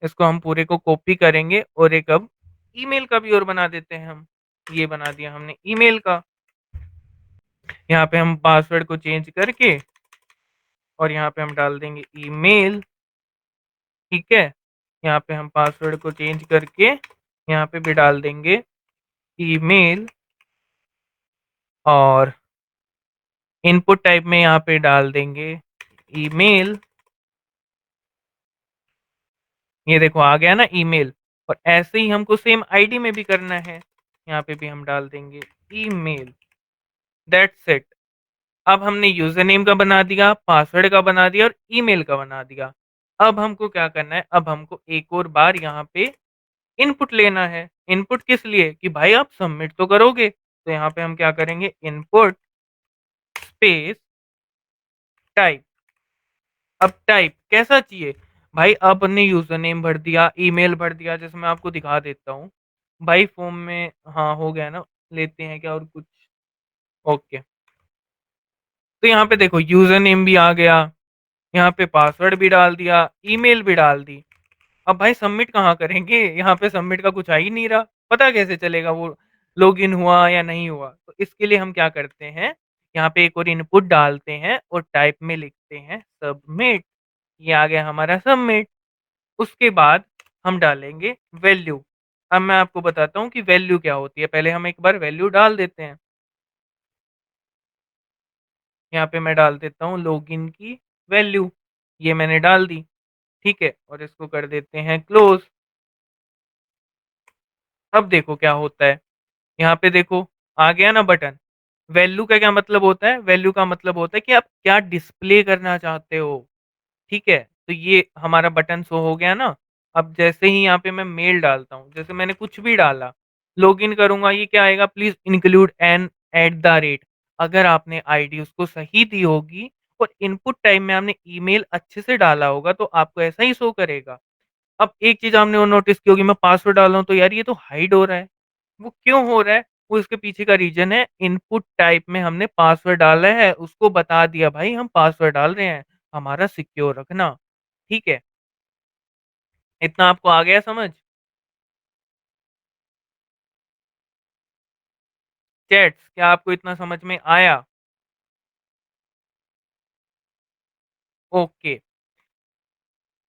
इसको हम पूरे को कॉपी करेंगे और एक अब ईमेल का भी और बना देते हैं हम। ये बना दिया हमने ईमेल का। यहाँ पे हम पासवर्ड को चेंज करके और यहाँ पे हम डाल देंगे ईमेल, ठीक है? यहाँ पे हम पासवर्ड को चेंज करके यहाँ पे भी डाल देंगे ईमेल और इनपुट टाइप में यहाँ पे डाल देंगे ईमेल। ये देखो आ गया ना ईमेल और ऐसे ही हमको सेम आईडी में भी करना है। यहाँ पे भी हम डाल देंगे ईमेल, दैट्स इट। अब हमने यूज़र नेम का बना दिया, पासवर्ड का बना दिया और ईमेल का बना दिया। अब हमको क्या करना है, अब हमको एक और बार यहाँ पे इनपुट लेना है। इनपुट किस लिए? कि भाई आप सबमिट तो करोगे। तो यहाँ पे हम क्या करेंगे इनपुट स्पेस टाइप। अब टाइप कैसा चाहिए? भाई आपने यूज़र नेम भर दिया, ईमेल भर दिया जैसे मैं आपको दिखा देता हूँ। भाई फ़ॉर्म में हाँ, हो गया ना, लेते हैं क्या और कुछ? ओके। तो यहाँ पे देखो यूज़र नेम भी आ गया, यहाँ पे पासवर्ड भी डाल दिया, ईमेल भी डाल दी। अब भाई सबमिट कहाँ करेंगे? यहाँ पे सबमिट का कुछ आ ही नहीं रहा। पता कैसे चलेगा वो लॉगिन हुआ या नहीं हुआ? तो इसके लिए हम क्या करते हैं, यहाँ पे एक और इनपुट डालते हैं और टाइप में लिखते हैं सबमिट। ये आ गया हमारा सबमिट। उसके बाद हम डालेंगे वैल्यू। अब मैं आपको बताता हूँ कि वैल्यू क्या होती है। पहले हम एक बार वैल्यू डाल देते हैं। यहाँ पे मैं डाल देता हूँ लॉगिन की वैल्यू। ये मैंने डाल दी, ठीक है? और इसको कर देते हैं क्लोज़। अब देखो क्या होता है। यहाँ पे देखो आ गया ना बटन। वैल्यू का क्या मतलब होता है? वैल्यू का मतलब होता है कि आप क्या डिस्प्ले करना चाहते हो, ठीक है? तो ये हमारा बटन शो हो गया ना। अब जैसे ही यहाँ पे मैं मेल डालता हूँ, जैसे मैंने कुछ भी डाला, लॉगिन करूँगा, ये क्या आएगा please include an at the rate. अगर आपने आईडी उसको सही दी होगी और इनपुट टाइम में आपने ईमेल अच्छे से डाला होगा तो आपको ऐसा ही शो करेगा। अब एक चीज़ आपने और नोटिस की होगी मैं पासवर्ड डाल रहा हूँ तो यार ये तो हाइड हो रहा है। वो क्यों हो रहा है? वो इसके पीछे का रीज़न है इनपुट टाइप में हमने पासवर्ड डाला है, उसको बता दिया भाई हम पासवर्ड डाल रहे हैं, हमारा सिक्योर रखना, ठीक है? इतना आपको आ गया समझ? चैट्स क्या आपको इतना समझ में आया? ओके,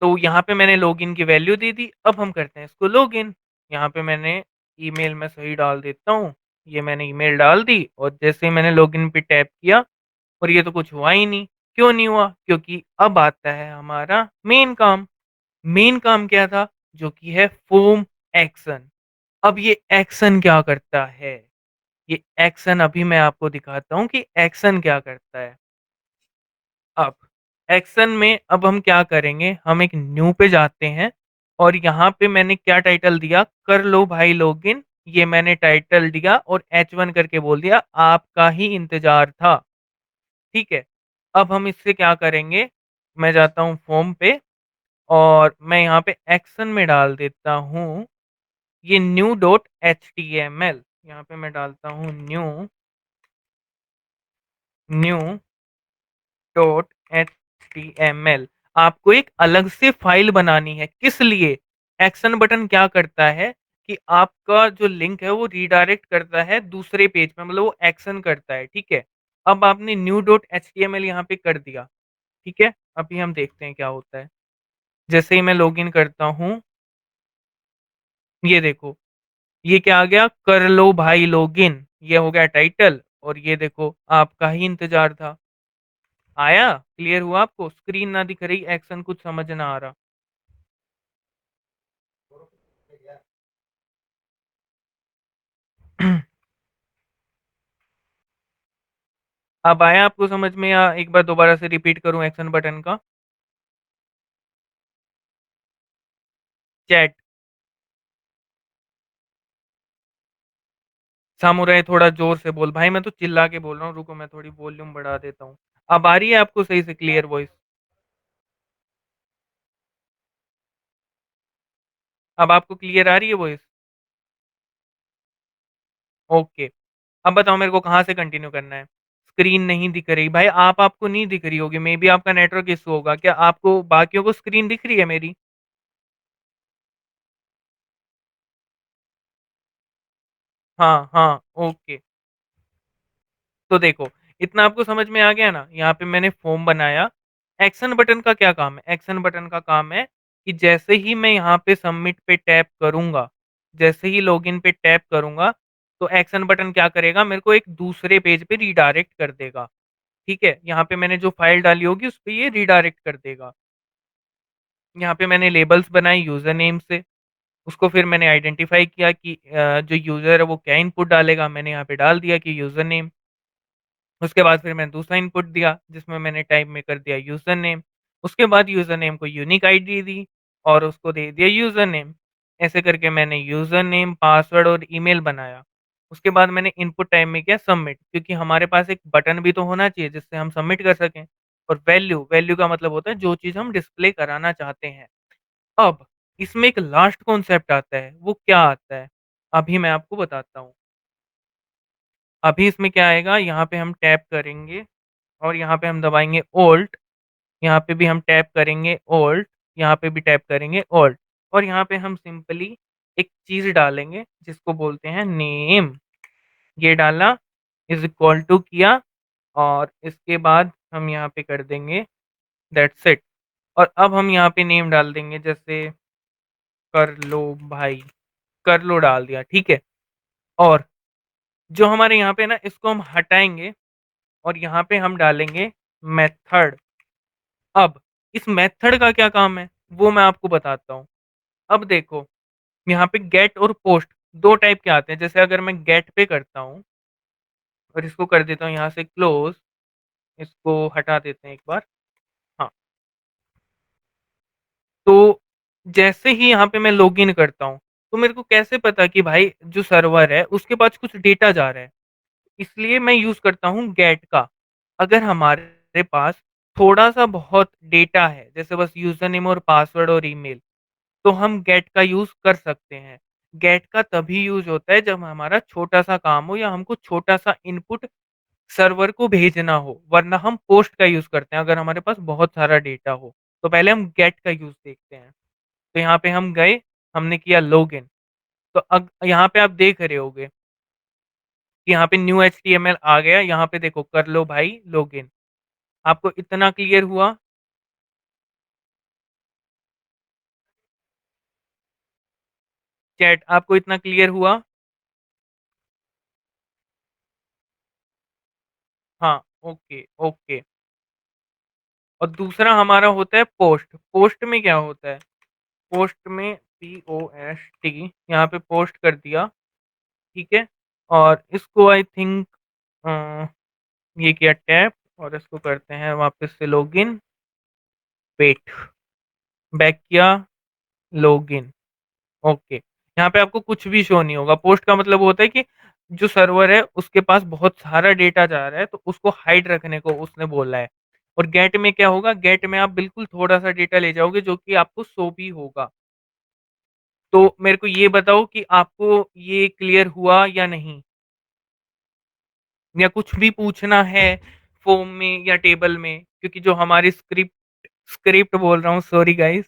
तो यहाँ पे मैंने लॉगिन की वैल्यू दे दी, अब हम करते हैं इसको लॉगिन। यहाँ पे मैंने ईमेल मैं सही डाल देता हूँ, ये मैंने ईमेल डाल दी और जैसे ही मैंने लॉगिन पे टैप किया और ये तो कुछ हुआ ही नहीं। क्यों नहीं हुआ? क्योंकि अब आता है हमारा मेन काम। मेन काम क्या था? जो कि है फॉर्म एक्शन। अब ये एक्शन क्या करता है? ये एक्शन अभी मैं आपको दिखाता हूँ कि एक्शन क्या करता है। अब एक्शन में अब हम क्या करेंगे, हम एक न्यू पे जाते हैं और यहाँ पे मैंने क्या टाइटल दिया, कर लो भाई लॉगिन। ये मैंने टाइटल दिया और H1 करके बोल दिया, आपका ही इंतजार था। ठीक है, अब हम इससे क्या करेंगे, मैं जाता हूँ फॉर्म पे और मैं यहाँ पे एक्शन में डाल देता हूँ ये new dot H T M L. यहाँ पे मैं डालता हूँ new new dot H T M L. आपको एक अलग से फाइल बनानी है, किस लिए? एक्शन बटन क्या करता है कि आपका जो लिंक है वो रीडायरेक्ट करता है दूसरे पेज पे, मतलब वो एक्शन करता है। ठीक है, अब आपने new dot H T M L यहाँ पे कर दिया। ठीक है, अभी हम देखते हैं क्या होता है। जैसे ही मैं लॉगिन करता हूँ, ये देखो, ये क्या आ गया, कर लो भाई लॉगिन, ये हो गया टाइटल और ये देखो आपका ही इंतजार था। आया? क्लियर हुआ? आपको स्क्रीन ना दिख रही, एक्शन कुछ समझ ना आ रहा? अब आया आपको समझ में, या एक बार दोबारा से रिपीट करूं एक्शन बटन का? चैट। सामुराई थोड़ा जोर से बोल भाई, मैं तो चिल्ला के बोल रहा हूँ, रुको मैं थोड़ी वॉल्यूम बढ़ा देता हूँ। अब आ रही है आपको सही से क्लियर वॉइस? अब आपको क्लियर आ रही है वॉइस? ओके, अब बताओ मेरे को कहाँ से कंटिन्यू करना है? स्क्रीन नहीं दिख रही भाई, आपको नहीं दिख रही होगी, मे बी आपका नेटवर्क इशू होगा। क्या आपको बाकियों को स्क्रीन दिख रही है मेरी? हाँ हाँ, ओके। तो देखो, इतना आपको समझ में आ गया ना? यहाँ पे मैंने फॉर्म बनाया। एक्शन बटन का क्या काम है? एक्शन बटन का काम है कि जैसे ही मैं यहाँ पे सबमिट पे टैप करूंगा, जैसे ही लॉगिन पे टैप करूंगा, तो एक्शन बटन क्या करेगा, मेरे को एक दूसरे पेज पे रिडायरेक्ट कर देगा। ठीक है, यहाँ पे मैंने जो फाइल डाली होगी उस पे ये रिडायरेक्ट कर देगा। यहाँ पे मैंने लेबल्स बनाए यूजर नेम से, उसको फिर मैंने आइडेंटिफाई किया कि जो यूजर है वो क्या इनपुट डालेगा, मैंने यहाँ पे डाल दिया कि यूजर नेम। उसके बाद फिर मैंने दूसरा इनपुट दिया जिसमें मैंने टाइप में कर दिया यूजर नेम। उसके बाद यूजर नेम को यूनिक आईडी दी और उसको दे दिया यूजर नेम। ऐसे करके मैंने यूजर नेम, पासवर्ड और ईमेल बनाया। उसके बाद मैंने इनपुट टाइम में किया सबमिट, क्योंकि हमारे पास एक बटन भी तो होना चाहिए जिससे हम सबमिट कर सकें। और वैल्यू, वैल्यू का मतलब होता है जो चीज़ हम डिस्प्ले कराना चाहते हैं। अब इसमें एक लास्ट कॉन्सेप्ट आता है, वो क्या आता है अभी मैं आपको बताता हूँ। अभी इसमें क्या आएगा, यहाँ पे हम टैप करेंगे और यहाँ पे हम दबाएंगे ओल्ट। यहाँ पे भी हम टैप करेंगे ओल्ट, यहाँ पे भी टैप करेंगे ओल्ट। और यहाँ पे हम सिंपली एक चीज डालेंगे जिसको बोलते हैं नेम। ये डाला, इज इक्वल टू किया और इसके बाद हम यहाँ पे कर देंगे दैट्स इट। और अब हम यहाँ पे नेम डाल देंगे, जैसे कर लो भाई, कर लो डाल दिया। ठीक है, और जो हमारे यहाँ पे ना, इसको हम हटाएंगे और यहाँ पे हम डालेंगे मेथड। अब इस मेथड का क्या काम है वो मैं आपको बताता हूँ। अब देखो, यहाँ पे गेट और पोस्ट दो टाइप के आते हैं। जैसे अगर मैं गेट पे करता हूँ और इसको कर देता हूँ यहाँ से क्लोज, इसको हटा देते हैं एक बार। हाँ, तो जैसे ही यहाँ पे मैं लॉगिन करता हूँ, तो मेरे को कैसे पता कि भाई जो सर्वर है उसके पास कुछ डेटा जा रहा है? इसलिए मैं यूज करता हूँ गेट का। अगर हमारे पास थोड़ा सा बहुत डेटा है, जैसे बस यूजर नेम और पासवर्ड और ईमेल, तो हम गेट का यूज कर सकते हैं। गेट का तभी यूज होता है जब हमारा छोटा सा काम हो या हमको छोटा सा इनपुट सर्वर को भेजना हो, वरना हम पोस्ट का यूज करते हैं अगर हमारे पास बहुत सारा डेटा हो। तो पहले हम गेट का यूज देखते हैं। तो यहाँ पे हम गए, हमने किया लॉगिन। तो अब यहाँ पे आप देख रहे होगे कि यहाँ पे new H T M L आ गया। यहाँ पे देखो, कर लो भाई लॉगिन। आपको इतना क्लियर हुआ? चैट आपको इतना क्लियर हुआ? हाँ, ओके, ओके। और दूसरा हमारा होता है पोस्ट। पोस्ट में क्या होता है? पोस्ट में POST यहाँ पे पोस्ट कर दिया, ठीक है? और इसको आई थिंक अ, ये किया टैप और इसको करते हैं वापस से लॉगिन, वेट, बैक किया, लॉगिन, ओके। यहाँ पे आपको कुछ भी शो नहीं होगा। पोस्ट का मतलब होता है कि जो सर्वर है उसके पास बहुत सारा डेटा जा रहा है तो उसको हाइड रखने को उसने बोला है। और गेट में क्या होगा? गेट में आप बिल्कुल थोड़ा-सा डेटा ले जाओगे जो कि आपको शो भी होगा। तो मेरे को ये बताओ कि आपको ये क्लियर हुआ या नहीं? या कुछ भी पूछना है फॉर्म में या टेबल में? क्योंकि जो हमारी स्क्रिप्ट स्क्रिप्ट बोल रहा हूँ, सॉरी गाइस।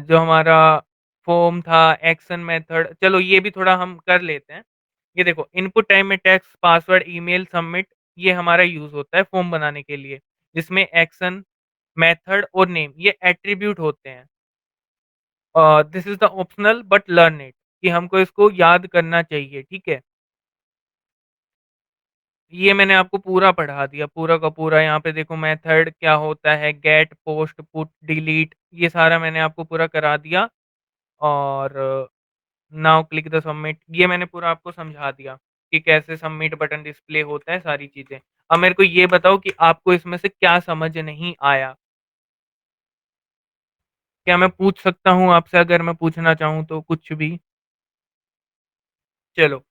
जो हमारा फॉर्म था, एक्शन मेथड, चलो ये भी थोड़ा हम कर लेते हैं। ये देखो, इनपुट टाइम में टेक्स्ट, पासवर्ड, ईमेल, सबमिट, ये हमारा यूज़ होता है फॉर्म बनाने के लिए, जिसमें एक्शन, मेथड और नेम ये एट्रीब्यूट होते हैं। This is the optional but learn it, कि हमको इसको याद करना चाहिए, ठीक है? ये मैंने आपको पूरा पढ़ा दिया, पूरा का पूरा। यहाँ पे देखो मेथड क्या होता है, गेट, पोस्ट, पुट, डिलीट, ये सारा मैंने आपको पूरा करा दिया। और नाउ क्लिक द सबमिट, ये मैंने पूरा आपको समझा दिया कि कैसे सबमिट बटन डिस्प्ले होता है, सारी चीज़ें। अब मेरे को ये बताओ कि आपको इसमें से क्या समझ नहीं आया? क्या मैं पूछ सकता हूँ आपसे, अगर मैं पूछना चाहूँ तो कुछ भी? चलो,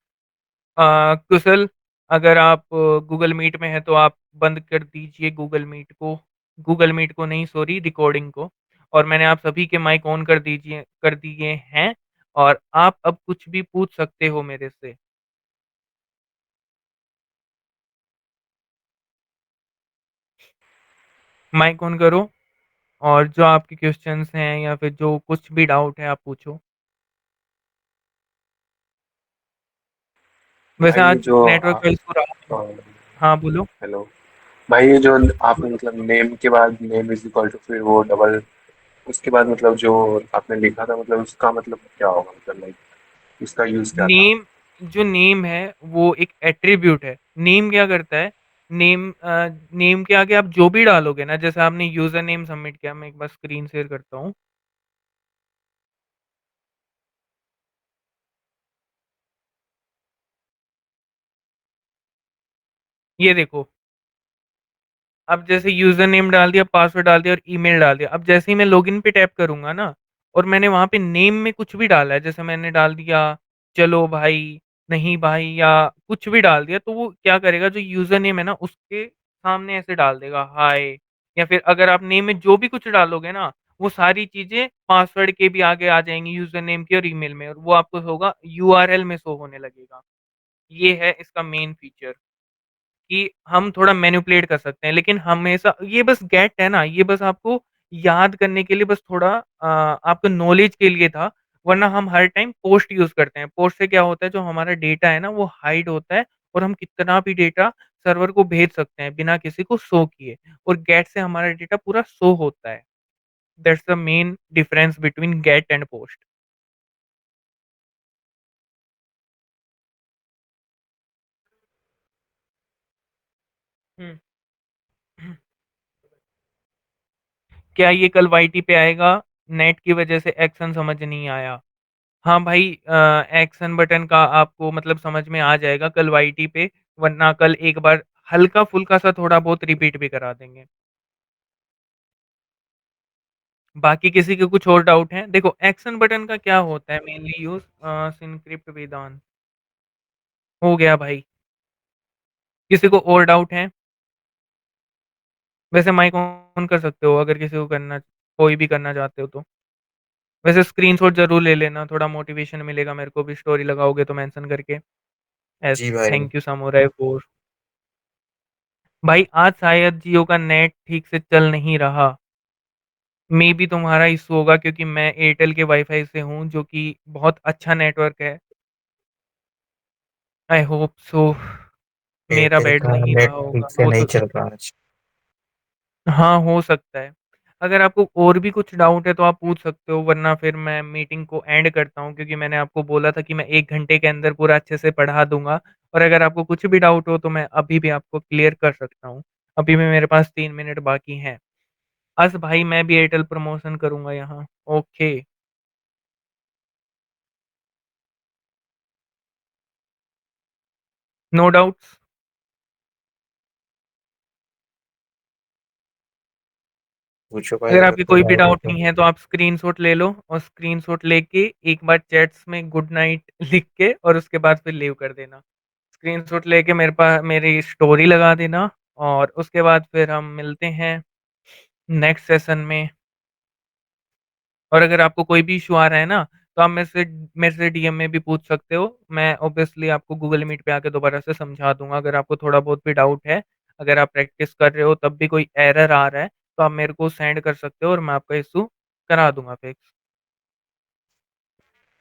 कुशल, अगर आप गूगल मीट में हैं तो आप बंद कर दीजिए गूगल मीट को नहीं, सॉरी, रिकॉर्डिंग को। और मैंने आप सभी के माइक ऑन कर दिए हैं। और आप अब कुछ भी पूछ सकते हो मेरे से। माइक ऑन करो और जो आपके क्वेश्चंस हैं या फिर जो कुछ भी डाउट है आप पूछो। वैसे भाई ये आज जो नेटवर्क का इशू रहा है। हाँ, बोलो। हेलो भाई, ये जो आपने मतलब नेम के बाद नेम इज इक्वल टू फिर वो डबल, उसके बाद मतलब जो आपने लिखा था मतलब उसका मतलब क्या होगा, मतलब लाइक इसका यूज क्या था? नेम, जो नेम है वो एक एट्रीब्यूट है। नेम क्या करता है? नेम के आगे आप जो भी डालोगे ना, जैसे आपने यूजर नेम सबमिट किया, मैं एक बार स्क्रीन शेयर करता हूँ। ये देखो, अब जैसे यूजर नेम डाल दिया, पासवर्ड डाल दिया और ईमेल डाल दिया। अब जैसे ही मैं लॉगिन पे टैप करूंगा ना, और मैंने वहां पे नेम में कुछ भी डाला है, जैसे मैंने डाल दिया चलो भाई, नहीं भाई, या कुछ भी डाल दिया, तो वो क्या करेगा? जो यूजर नेम है ना उसके सामने ऐसे डाल देगा हाय। या फिर अगर आप नेम में जो भी कुछ डालोगे ना, वो सारी चीजें पासवर्ड के भी आगे आ जाएंगी, यूजर नेम के और ईमेल में, और वो आपको होगा यूआरएल में शो होने लगेगा। ये है इसका मेन फीचर, कि हम थोड़ा मैनिपुलेट कर सकते हैं। लेकिन हमेशा ये बस गेट है ना, ये बस आपको याद करने के लिए, बस थोड़ा आपको नॉलेज के लिए था। वरना हम हर टाइम पोस्ट यूज करते हैं। पोस्ट से क्या होता है, जो हमारा डेटा है ना वो हाइड होता है, और हम कितना भी डेटा सर्वर को भेज सकते हैं बिना किसी को शो किए। और गेट से हमारा डेटा पूरा शो होता है। That's the main difference between gate and post. Hmm. क्या ये कल वाईटी पे आएगा? नेट की वजह से एक्शन समझ नहीं आया। हाँ भाई, एक्शन बटन का आपको मतलब समझ में आ जाएगा कल वाईटी पे। वरना कल एक बार हल्का फुल्का सा थोड़ा बहुत रिपीट भी करा देंगे। बाकी किसी के कुछ और डाउट है? देखो, एक्शन बटन का क्या होता है मेनली यूज, सिनक्रिप्ट वेदांत, हो गया भाई। किसी को और डाउट है? वैसे माइक ऑन कर सकते हो अगर किसी को करना, कोई भी करना चाहते हो तो। वैसे स्क्रीनशॉट जरूर ले लेना, थोड़ा मोटिवेशन मिलेगा मेरे को भी, स्टोरी लगाओगे तो मेंशन करके। एस, जी भाई। Thank you samurai four. भाई आज शायद जियो का नेट ठीक से चल नहीं रहा। मे बी तुम्हारा इशू होगा, क्योंकि मैं एयरटेल के वाईफाई से हूँ जो कि बहुत अच्छा नेटवर्क है। I hope so. मेरा एयरटेल बैड का नहीं नेट रहा होगा, ठीक से हो नहीं तो। चल रहा आज। हाँ, हो सकता है। अगर आपको और भी कुछ डाउट है तो आप पूछ सकते हो, वरना फिर मैं मीटिंग को एंड करता हूँ, क्योंकि मैंने आपको बोला था कि मैं 1 घंटे के अंदर पूरा अच्छे से पढ़ा दूँगा। और अगर आपको कुछ भी डाउट हो तो मैं अभी भी आपको क्लियर कर सकता हूँ। अभी भी मेरे पास 3 मिनट बाकी हैं। भाई मैं भी एयरटेल प्रमोशन करूँगा यहाँ। Okay, no doubts? पूछो भाई, अगर अगर आपके कोई कोई भी डाउट हो डाउट तो। नहीं है तो आप स्क्रीनशॉट ले लो, और स्क्रीनशॉट लेके एक बार चैट्स में गुड नाइट लिख के और उसके बाद फिर लीव कर देना। स्क्रीनशॉट लेके मेरे पास मेरी स्टोरी लगा देना, और उसके बाद फिर हम मिलते हैं नेक्स्ट सेशन में। और अगर आपको कोई भी इशू आ रहा है ना, तो आप मेरे से डीएम में भी पूछ सकते हो। मैं ऑब्वियसली आपको गूगल मीट पे आके दोबारा से समझा दूंगा, अगर आपको थोड़ा बहुत भी डाउट है। अगर आप प्रैक्टिस कर रहे हो तब भी कोई एरर आ रहा है, तो आप मेरे को सेंड कर सकते हो और मैं आपका इशू करा दूंगा फिक्स।